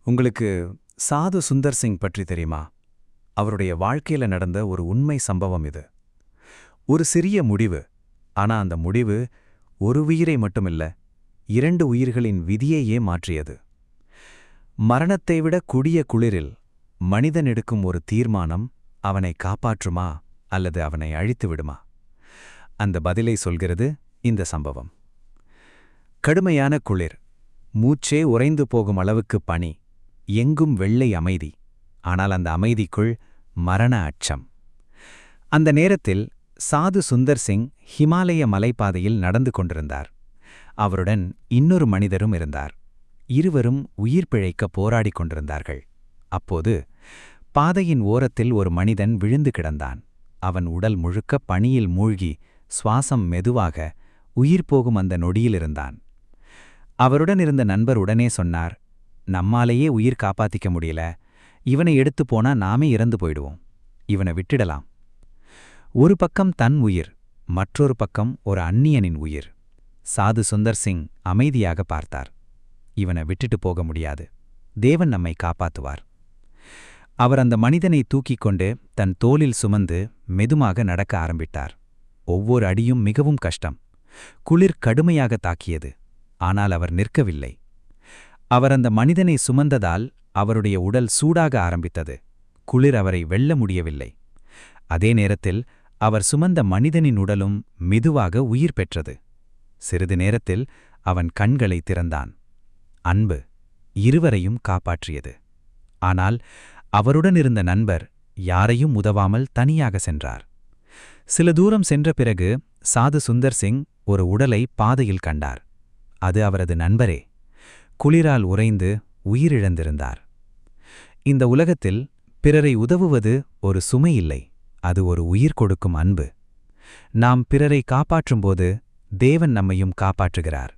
உங்களுக்கு சாது சுந்தர் சிங் பற்றி தெரியுமா? அவருடைய வாழ்க்கையில நடந்த ஒரு உண்மை சம்பவம் இது. ஒரு சிறிய முடிவு. ஆனா அந்த முடிவு ஒரு உயிரை மட்டுமில்ல, 2 உயிர்களின் விதியையே மாற்றியது. மரணத்தை விட கொடிய குளிரில் மனிதன் எடுக்கும் ஒரு தீர்மானம் அவனை காப்பாற்றுமா அல்லது அவனை அழித்து விடுமா? அந்த பதிலை சொல்கிறது இந்த சம்பவம். கடுமையான குளிர், மூச்சே உறைந்து போகும் அளவுக்கு பனி, எங்கும் வெள்ளை அமைதி. ஆனால் அந்த அமைதிக்குள் மரண அச்சம். அந்த நேரத்தில் சாது சுந்தர் சிங் ஹிமாலய மலைப்பாதையில் நடந்து கொண்டிருந்தார். அவருடன் இன்னொரு மனிதரும் இருந்தார். இருவரும் உயிர் பிழைக்க போராடிக் கொண்டிருந்தார்கள். அப்போது பாதையின் ஓரத்தில் ஒரு மனிதன் விழுந்து கிடந்தான். அவன் உடல் முழுக்க பனியில் மூழ்கி சுவாசம் மெதுவாக உயிர் போகும் அந்த நொடியிலிருந்தான். அவருடன் இருந்த நண்பர் உடனே சொன்னார், நம்மாலேயே உயிர் காப்பாத்திக்க முடியல, இவனை எடுத்து போனா நாமே இறந்து போயிடுவோம், இவனை விட்டுடலாம். ஒரு பக்கம் தன் உயிர், மற்றொரு பக்கம் ஒரு அந்நியனின் உயிர். சாது சுந்தர் சிங் அமைதியாக பார்த்தார். இவனை விட்டுட்டு போக முடியாது, தேவன் நம்மை காப்பாத்துவார். அவர் அந்த மனிதனை தூக்கிக் கொண்டு தன் தோளில் சுமந்து மெதுமாக நடக்க ஆரம்பித்தார். ஒவ்வொரு அடியும் மிகவும் கஷ்டம். குளிர் கடுமையாக தாக்கியது. ஆனால் அவர் நிற்கவில்லை. அவர் அந்த மனிதனை சுமந்ததால் அவருடைய உடல் சூடாக ஆரம்பித்தது. குளிர் அவரை வெல்ல முடியவில்லை. அதே நேரத்தில் அவர் சுமந்த மனிதனின் உடலும் மெதுவாக உயிர் பெற்றது. சிறிது நேரத்தில் அவன் கண்களை திறந்தான். அன்பு இருவரையும் காப்பாற்றியது. ஆனால் அவருடன் இருந்த நண்பர் யாரையும் உதவாமல் தனியாக சென்றார். சில தூரம் சென்ற பிறகு சாது சுந்தர் சிங் ஒரு உடலை பாதையில் கண்டார். அது அவரது நண்பரே. குளிரால் உறைந்து உயிரிழந்திருந்தார். இந்த உலகத்தில் பிறரை உதவுவது ஒரு சுமை இல்லை, அது ஒரு உயிர் கொடுக்கும் அன்பு. நாம் பிறரை காப்பாற்றும்போது தேவன் நம்மையும் காப்பாற்றுகிறார்.